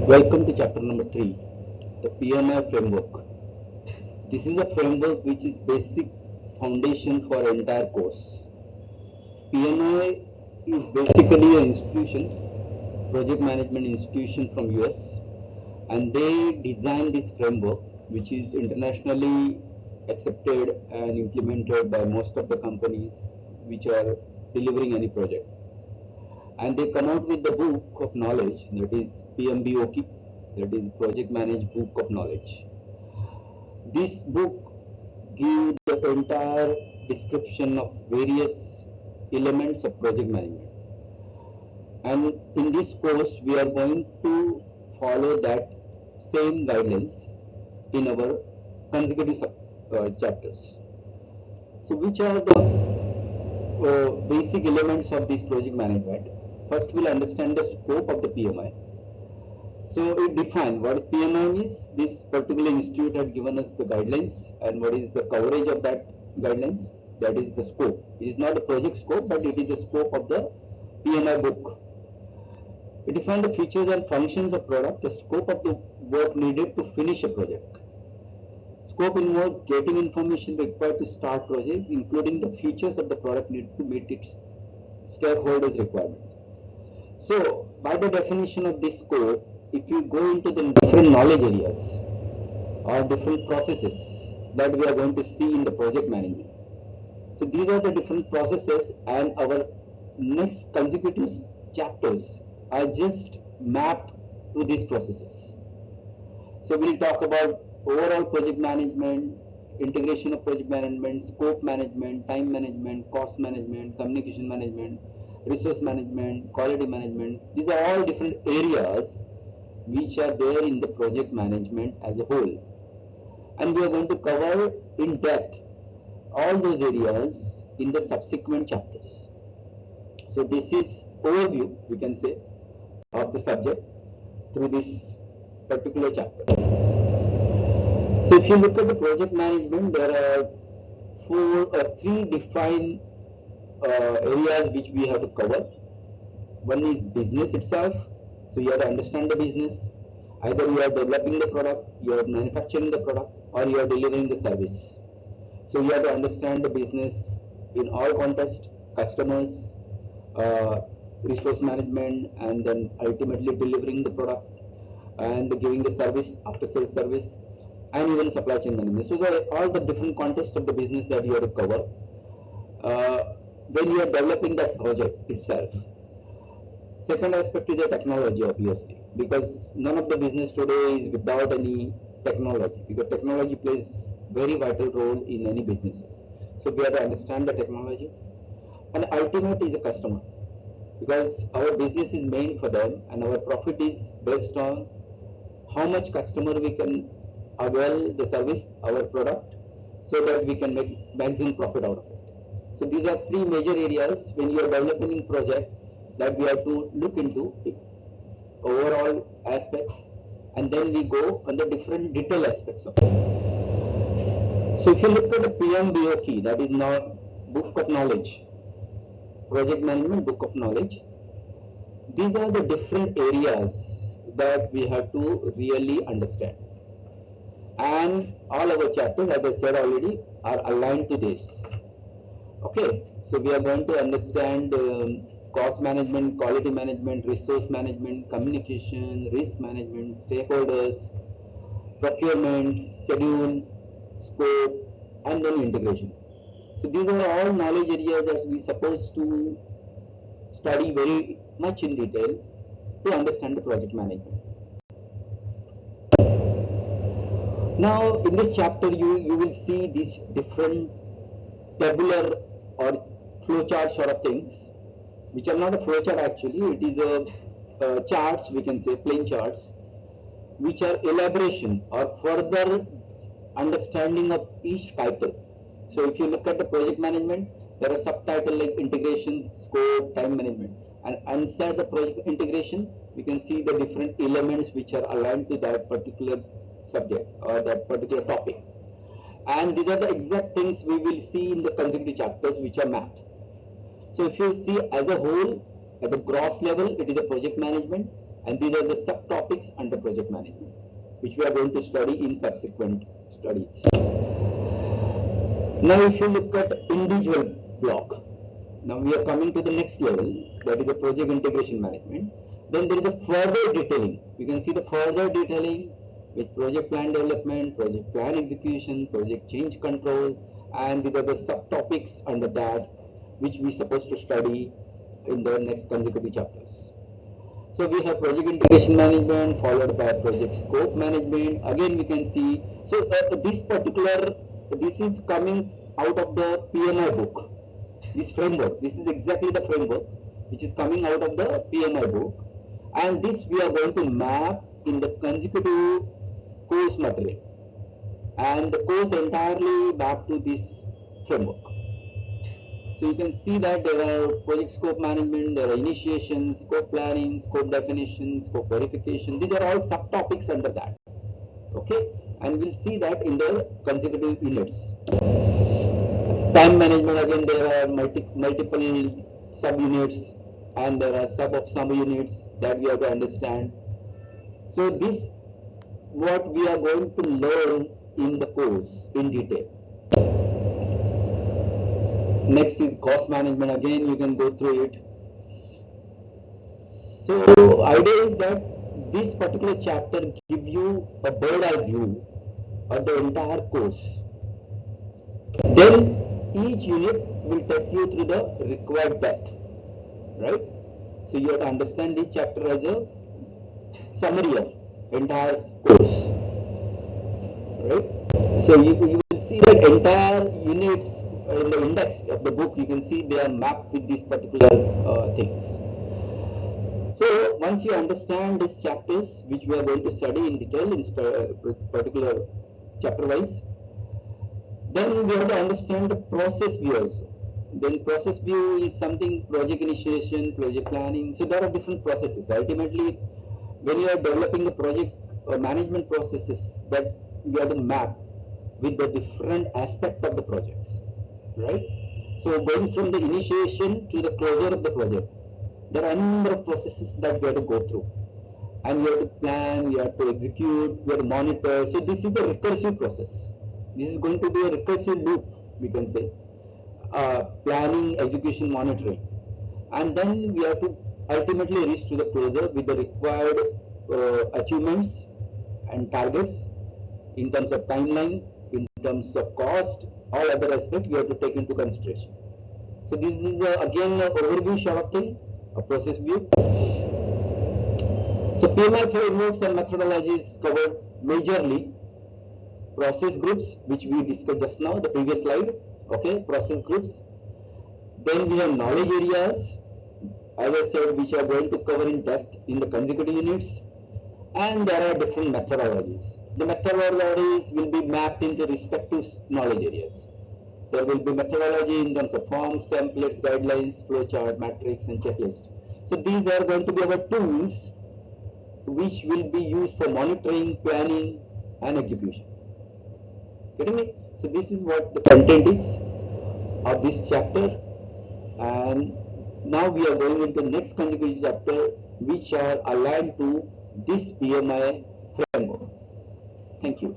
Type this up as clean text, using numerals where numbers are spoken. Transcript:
Welcome to chapter number 3, the PMI framework. This is a framework which is basic foundation for entire course. PMI is basically an institution, project management institution from US, and they designed this framework which is internationally accepted and implemented by most of the companies which are delivering any project. And they come out with the book of knowledge, that is PMBOK, that is Project Managed Book of Knowledge. This book gives the entire description of various elements of project management. And in this course, we are going to follow that same guidelines in our consecutive chapters. So, which are the basic elements of this project management? First, we'll understand the scope of the PMI. So, it defines what PMI is. This particular institute had given us the guidelines, and what is the coverage of that guidelines. That is the scope. It is not the project scope, but it is the scope of the PMI book. It defines the features and functions of product, the scope of the work needed to finish a project. Scope involves getting information required to start project, including the features of the product needed to meet its stakeholders' requirement. So, by the definition of this scope, if you go into the different knowledge areas or different processes that we are going to see in the project management. So, these are the different processes, and our next consecutive chapters are just mapped to these processes. So, we will talk about overall project management, integration of project management, scope management, time management, cost management, communication management, resource management, quality management. These are all different areas which are there in the project management as a whole. And we are going to cover in depth all those areas in the subsequent chapters. So this is overview, we can say, of the subject through this particular chapter. So if you look at the project management, there are three defined areas which we have to cover. One is business itself. So you have to understand the business. Either you are developing the product, you are manufacturing the product, or you are delivering the service. So you have to understand the business in all contexts, customers, resource management, and then ultimately delivering the product and giving the service, after sales service, and even supply chain management. So there are all the different contexts of the business that you have to cover when you are developing that project itself. Second aspect is the technology, obviously, because none of the business today is without any technology, because technology plays very vital role in any businesses. So we have to understand the technology, and ultimate is a customer, because our business is made for them, and our profit is based on how much customer we can avail the service, our product, so that we can make maximum profit out of it. So these are three major areas when you are developing a project that we have to look into overall aspects, and then we go on the different detail aspects of it. So if you look at the PMBOK, that is now Book of Knowledge, Project Management Book of Knowledge, these are the different areas that we have to really understand. And all our chapters, as I said already, are aligned to this. Okay, so we are going to understand cost management, quality management, resource management, communication, risk management, stakeholders, procurement, schedule, scope, and then integration. So these are all knowledge areas that we are supposed to study very much in detail to understand the project management. Now in this chapter you will see these different tabular or flowchart sort of things, which are not a flowchart actually, it is a charts, we can say plain charts, which are elaboration or further understanding of each title. So if you look at the project management, there are subtitles like integration, scope, time management, and inside the project integration, we can see the different elements which are aligned to that particular subject or that particular topic. And these are the exact things we will see in the consecutive chapters which are mapped. So if you see as a whole, at the gross level, it is a project management. And these are the subtopics under project management, which we are going to study in subsequent studies. Now, if you look at individual block, now we are coming to the next level, that is the project integration management. Then there is a further detailing. You can see the further detailing with project plan development, project plan execution, project change control, and these are the subtopics under that, which we are supposed to study in the next consecutive chapters. So we have project integration management followed by project scope management. Again, we can see, so this is coming out of the PMI book. This framework, this is exactly the framework which is coming out of the PMI book, and this we are going to map in the consecutive course material, and the course entirely mapped to this framework. So you can see that there are project scope management, there are initiation, scope planning, scope definition, scope verification. These are all subtopics under that. Okay, and we'll see that in the consecutive units. Time management, again there are multiple subunits, and there are sub-units that we have to understand. So this what we are going to learn in the course in detail. Next is cost management. Again, you can go through it. So idea is that this particular chapter give you a bird eye view of the entire course. Then each unit will take you through the required depth, right? So you have to understand this chapter as a summary of entire course, right? So you will see that entire units in the index of the book, you can see they are mapped with these particular things. So once you understand these chapters, which we are going to study in detail in particular chapter wise, then we have to understand the process view also. Then process view is something project initiation, project planning. So there are different processes. Ultimately, when you are developing the project management processes, that you have to map with the different aspect of the projects, right? So going from the initiation to the closure of the project, there are a number of processes that we have to go through, and you have to plan, you have to execute, you have to monitor. So this is a recursive process. This is going to be a recursive loop, we can say, planning, execution, monitoring, and then we have to ultimately reach to the closure with the required achievements and targets in terms of timeline, in terms of cost, all other aspects we have to take into consideration. So this is again an overview shot of thing, a process view. So PMI frameworks and methodologies covered majorly process groups, which we discussed just now, the previous slide. Okay, process groups. Then we have knowledge areas, as I said, which are going to cover in depth in the consecutive units, and there are different methodologies. The methodologies will be mapped into respective knowledge areas. There will be methodology in terms of forms, templates, guidelines, flowchart, matrix, and checklist. So these are going to be our tools which will be used for monitoring, planning, and execution. Getting me? So this is what the content is of this chapter, and now we are going into the next consecutive chapter, which are aligned to this PMI framework. Thank you.